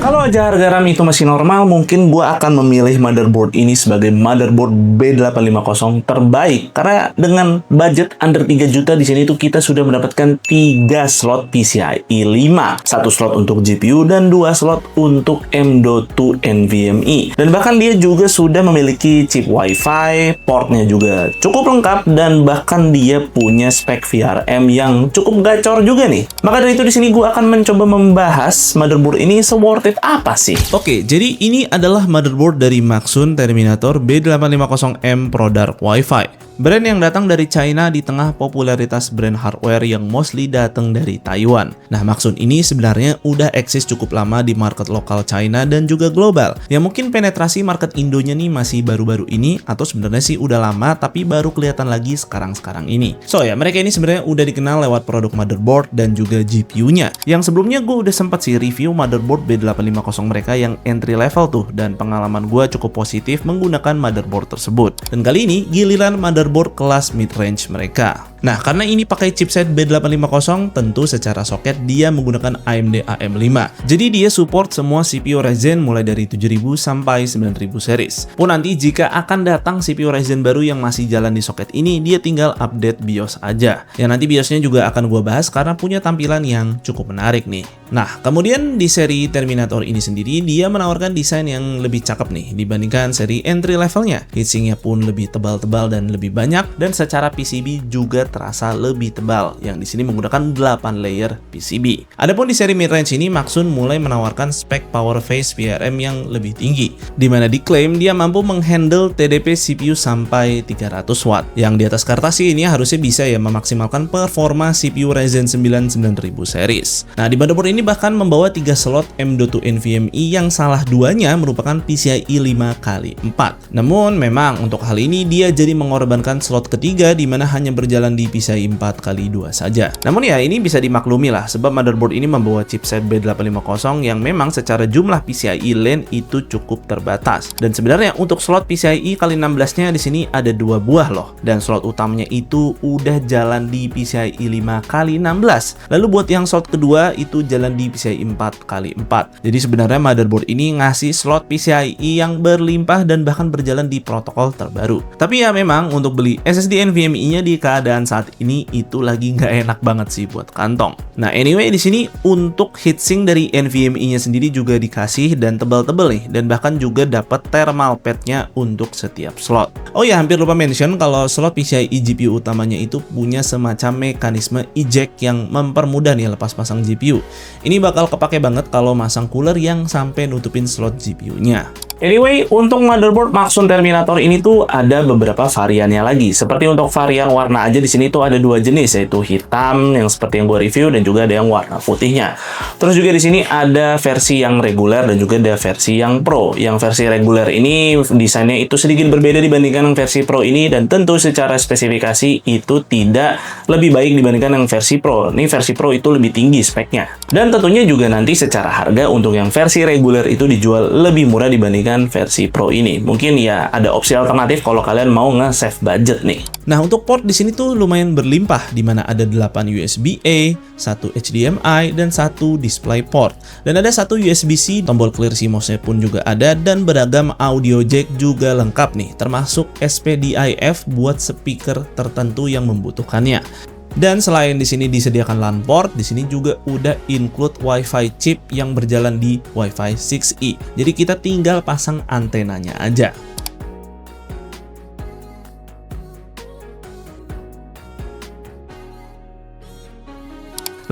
Kalau aja harga RAM itu masih normal, mungkin gua akan memilih motherboard ini sebagai motherboard B850 terbaik. Karena dengan budget under 3 juta di sini tuh kita sudah mendapatkan 3 slot PCIe 5, 1 slot untuk GPU dan 2 slot untuk M.2 NVMe. Dan bahkan dia juga sudah memiliki chip Wi-Fi, portnya juga cukup lengkap dan bahkan dia punya spek VRM yang cukup gacor juga nih. Maka dari itu di sini gua akan mencoba membahas motherboard ini se-worth it apa sih? Oke, jadi ini adalah motherboard dari Maxsun Terminator B850M Pro Dark Wi-Fi. Brand yang datang dari China di tengah popularitas brand hardware yang mostly datang dari Taiwan. Nah, Maxsun ini sebenarnya udah eksis cukup lama di market lokal China dan juga global. Ya mungkin penetrasi market Indonya nih masih baru-baru ini, atau sebenarnya sih udah lama tapi baru kelihatan lagi sekarang-sekarang ini. So ya, mereka ini sebenarnya udah dikenal lewat produk motherboard dan juga GPU-nya. Yang sebelumnya gue udah sempat sih review motherboard B850 mereka yang entry level tuh, dan pengalaman gue cukup positif menggunakan motherboard tersebut. Dan kali ini giliran motherboard kelas mid-range mereka. Nah, karena ini pakai chipset B850, tentu secara soket dia menggunakan AMD AM5. Jadi dia support semua CPU Ryzen mulai dari 7000 sampai 9000 series. Pun nanti jika akan datang CPU Ryzen baru yang masih jalan di soket ini, dia tinggal update BIOS aja. Yang nanti BIOSnya juga akan gua bahas karena punya tampilan yang cukup menarik nih. Nah, kemudian di seri Terminator ini sendiri, dia menawarkan desain yang lebih cakep nih dibandingkan seri entry levelnya. Heatsinknya pun lebih tebal-tebal dan lebih banyak, dan secara PCB juga terasa lebih tebal, yang di sini menggunakan 8 layer PCB. Adapun di seri mid-range ini, Maxsun mulai menawarkan spek power phase VRM yang lebih tinggi, di mana diklaim dia mampu menghandle TDP CPU sampai 300 watt. Yang di atas kertas sih ini harusnya bisa ya memaksimalkan performa CPU Ryzen 9 9000 series. Nah, di motherboard ini bahkan membawa 3 slot M.2 NVMe yang salah duanya merupakan PCIe 5x4. Namun memang untuk hal ini dia jadi mengorbankan slot ketiga di mana hanya berjalan di PCIe 4x2 saja. Namun ya ini bisa dimaklumi lah, sebab motherboard ini membawa chipset B850 yang memang secara jumlah PCIe lane itu cukup terbatas. Dan sebenarnya untuk slot PCIe x16-nya di sini ada 2 buah loh, dan slot utamanya itu udah jalan di PCIe 5x16. Lalu buat yang slot kedua itu jalan di PCIe 4x4. Jadi sebenarnya motherboard ini ngasih slot PCIe yang berlimpah dan bahkan berjalan di protokol terbaru. Tapi ya memang untuk beli SSD NVMe-nya di keadaan saat ini itu lagi nggak enak banget sih buat kantong. Nah, anyway di sini untuk heatsink dari NVMe-nya sendiri juga dikasih dan tebal-tebal nih, dan bahkan juga dapat thermal pad-nya untuk setiap slot. Oh ya, hampir lupa mention kalau slot PCIe GPU utamanya itu punya semacam mekanisme eject yang mempermudah nih lepas pasang GPU. Ini bakal kepake banget kalau masang cooler yang sampai nutupin slot GPU-nya. Anyway, untuk motherboard Maxsun Terminator ini tuh ada beberapa variannya lagi. Seperti untuk varian warna aja di sini tuh ada 2 jenis, yaitu hitam yang seperti yang gue review dan juga ada yang warna putihnya. Terus juga di sini ada versi yang reguler dan juga ada versi yang pro. Yang versi reguler ini desainnya itu sedikit berbeda dibandingkan yang versi pro ini, dan tentu secara spesifikasi itu tidak lebih baik dibandingkan yang versi pro. Ini versi pro itu lebih tinggi speknya. Dan tentunya juga nanti secara harga untuk yang versi reguler itu dijual lebih murah dibandingkan versi Pro ini. Mungkin ya ada opsi alternatif kalau kalian mau nge-save budget nih. Nah, untuk port di sini tuh lumayan berlimpah, di mana ada 8 USB-A, 1 HDMI, dan 1 display port. Dan ada 1 USB-C, tombol clear CMOS-nya pun juga ada, dan beragam audio jack juga lengkap nih, termasuk SPDIF buat speaker tertentu yang membutuhkannya. Dan selain di sini disediakan LAN port, di sini juga udah include Wi-Fi chip yang berjalan di Wi-Fi 6E. Jadi kita tinggal pasang antenanya aja.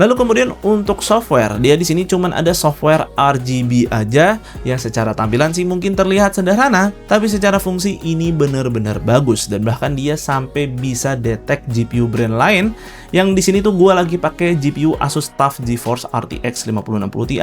Lalu kemudian untuk software, dia di sini cuman ada software RGB aja, yang secara tampilan sih mungkin terlihat sederhana, tapi secara fungsi ini bener-bener bagus, dan bahkan dia sampai bisa detect GPU brand lain. Yang di sini tuh gue lagi pakai GPU Asus TUF GeForce RTX 5060 Ti.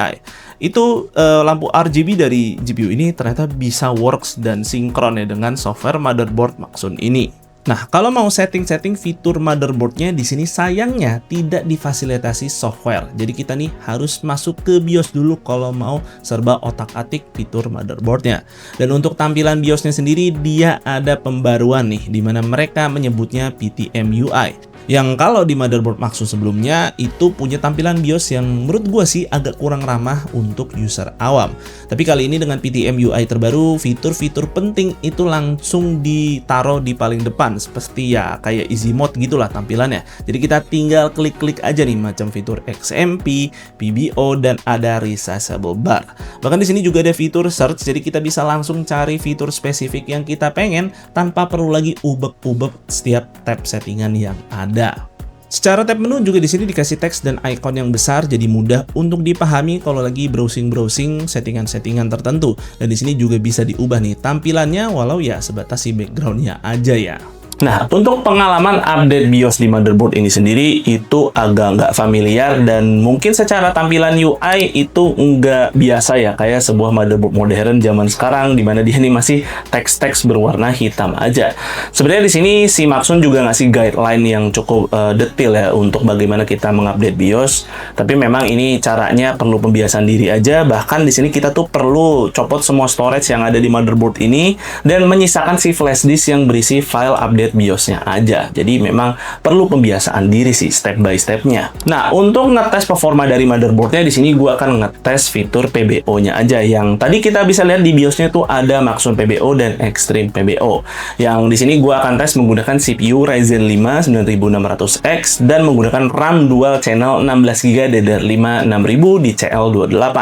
Itu lampu RGB dari GPU ini ternyata bisa works dan sinkron ya dengan software motherboard Maxsun ini. Nah, kalau mau setting-setting fitur motherboardnya di sini sayangnya tidak difasilitasi software. Jadi kita nih harus masuk ke BIOS dulu kalau mau serba otak-atik fitur motherboardnya. Dan untuk tampilan BIOSnya sendiri dia ada pembaruan nih, di mana mereka menyebutnya PTM UI. Yang kalau di motherboard Maxun sebelumnya itu punya tampilan BIOS yang menurut gua sih agak kurang ramah untuk user awam. Tapi kali ini dengan PTM UI terbaru, fitur-fitur penting itu langsung ditaruh di paling depan, seperti ya kayak easy mode gitulah tampilannya. Jadi kita tinggal klik-klik aja nih macam fitur XMP, PBO, dan ada resizable bar. Bahkan di sini juga ada fitur search, jadi kita bisa langsung cari fitur spesifik yang kita pengen tanpa perlu lagi ubek-ubek setiap tab settingan yang ada. Secara tab menu juga di sini dikasih teks dan icon yang besar, jadi mudah untuk dipahami kalau lagi browsing settingan-settingan tertentu. Dan di sini juga bisa diubah nih tampilannya, walau ya sebatas si backgroundnya aja ya. Nah, untuk pengalaman update BIOS di motherboard ini sendiri itu agak nggak familiar dan mungkin secara tampilan UI itu nggak biasa ya, kayak sebuah motherboard modern zaman sekarang di mana dia ini masih teks-teks berwarna hitam aja. Sebenarnya di sini si Maxun juga ngasih guideline yang cukup detail ya untuk bagaimana kita mengupdate BIOS, tapi memang ini caranya perlu pembiasaan diri aja. Bahkan di sini kita tuh perlu copot semua storage yang ada di motherboard ini dan menyisakan si flash disk yang berisi file update BIOS-nya aja. Jadi memang perlu pembiasaan diri sih step by step-nya. Nah, untuk ngetes performa dari motherboard-nya di sini gua akan ngetes fitur PBO-nya aja. Yang tadi kita bisa lihat di BIOS-nya tuh ada Maxun PBO dan Extreme PBO. Yang di sini gua akan tes menggunakan CPU Ryzen 5 9600X dan menggunakan RAM dual channel 16GB DDR5 6000 di CL28.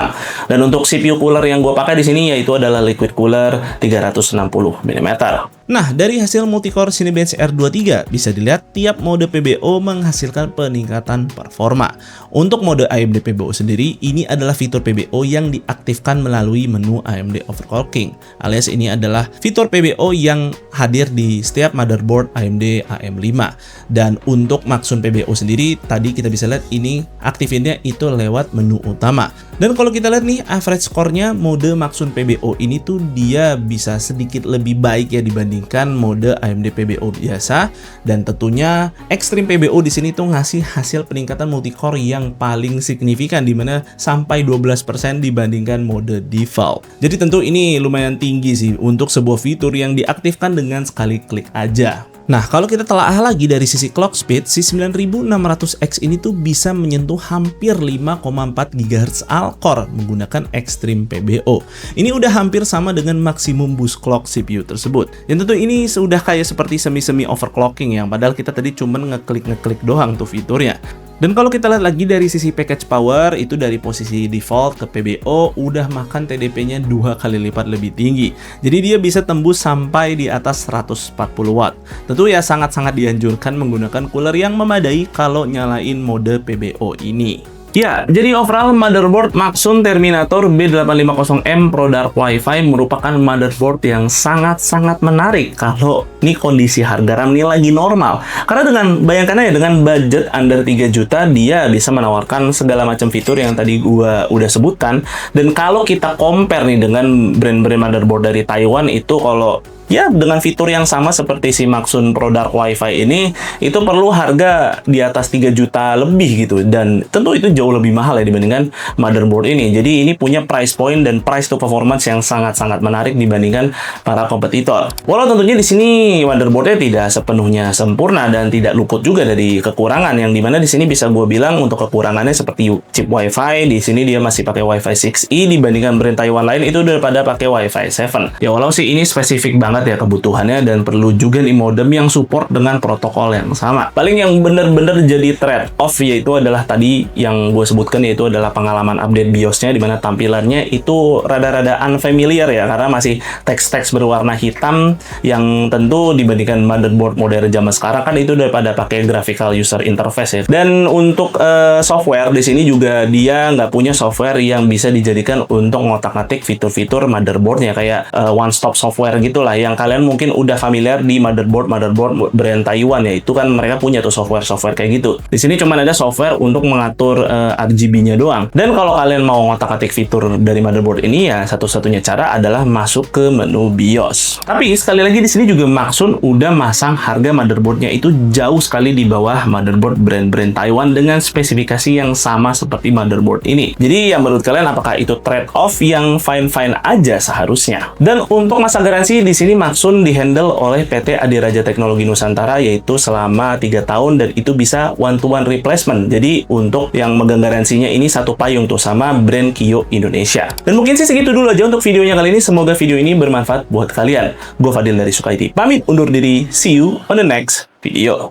Dan untuk CPU cooler yang gua pakai di sini yaitu adalah liquid cooler 360 mm. Nah, dari hasil multicore Cinebench R23 bisa dilihat tiap mode PBO menghasilkan peningkatan performa. Untuk mode AMD PBO sendiri, ini adalah fitur PBO yang diaktifkan melalui menu AMD Overclocking, alias ini adalah fitur PBO yang hadir di setiap motherboard AMD AM5. Dan untuk Maxun PBO sendiri, tadi kita bisa lihat ini aktifinnya itu lewat menu utama. Dan kalau kita lihat nih average score-nya mode Maxun PBO ini tuh dia bisa sedikit lebih baik ya dibandingkan mode AMD PBO biasa, dan tentunya Extreme PBO di sini tuh ngasih hasil peningkatan multicore yang paling signifikan di mana sampai 12% dibandingkan mode default. Jadi tentu ini lumayan tinggi sih untuk sebuah fitur yang diaktifkan dengan sekali klik aja. Nah, kalau kita telaah lagi dari sisi clock speed, si 9600X ini tuh bisa menyentuh hampir 5,4 GHz all-core menggunakan Extreme PBO. Ini udah hampir sama dengan maksimum boost clock CPU tersebut. Yang tentu ini sudah kayak seperti semi-semi overclocking yang padahal kita tadi cuman ngeklik doang tuh fiturnya. Dan kalau kita lihat lagi dari sisi package power, itu dari posisi default ke PBO udah makan TDP-nya 2 kali lipat lebih tinggi. Jadi dia bisa tembus sampai di atas 140 watt. Tentu ya sangat-sangat dianjurkan menggunakan cooler yang memadai kalau nyalain mode PBO ini. Ya, jadi overall motherboard Maxun Terminator B850M Pro Dark Wi-Fi merupakan motherboard yang sangat-sangat menarik kalau ini kondisi harga RAM ini lagi normal. Karena bayangkan aja dengan budget under 3 juta dia bisa menawarkan segala macam fitur yang tadi gua udah sebutkan. Dan kalau kita compare nih dengan brand-brand motherboard dari Taiwan itu kalau ya dengan fitur yang sama seperti si Maxun Pro Dark Wi-Fi ini itu perlu harga di atas 3 juta lebih gitu, dan tentu itu jauh lebih mahal ya dibandingkan motherboard ini. Jadi ini punya price point dan price to performance yang sangat-sangat menarik dibandingkan para kompetitor. Walau tentunya di sini motherboardnya tidak sepenuhnya sempurna dan tidak luput juga dari kekurangan, yang dimana di sini bisa gue bilang untuk kekurangannya seperti chip Wi-Fi, di sini dia masih pakai Wi-Fi 6E dibandingkan brand Taiwan lain itu daripada pakai Wi-Fi 7. Ya walau sih ini spesifik banget ya kebutuhannya dan perlu juga nih modem yang support dengan protokol yang sama. Paling yang bener-bener jadi trade off yaitu adalah tadi yang gue sebutkan, yaitu adalah pengalaman update BIOS-nya di mana tampilannya itu rada-rada unfamiliar ya, karena masih teks-teks berwarna hitam yang tentu dibandingkan motherboard modern zaman sekarang kan itu daripada pakai graphical user interface ya. Dan untuk software di sini juga dia nggak punya software yang bisa dijadikan untuk ngotak-ngatik fitur-fitur motherboardnya kayak one stop software gitulah yang kalian mungkin udah familiar di motherboard brand Taiwan ya, itu kan mereka punya tuh software kayak gitu. Di sini cuma ada software untuk mengatur RGB-nya doang. Dan kalau kalian mau ngotak-atik fitur dari motherboard ini ya satu-satunya cara adalah masuk ke menu BIOS. Tapi sekali lagi di sini juga Maxun udah masang harga motherboardnya itu jauh sekali di bawah motherboard brand-brand Taiwan dengan spesifikasi yang sama seperti motherboard ini. Jadi ya menurut kalian apakah itu trade off yang fine-fine aja seharusnya? Dan untuk masa garansi di sini Maxsun dihandle oleh PT Adiraja Teknologi Nusantara, yaitu selama 3 tahun, dan itu bisa one-to-one replacement. Jadi untuk yang megang garansinya ini satu payung tuh sama brand Kio Indonesia. Dan mungkin sih segitu dulu aja untuk videonya kali ini. Semoga video ini bermanfaat buat kalian. Gue Fadil dari Sukaiti, pamit undur diri. See you on the next video.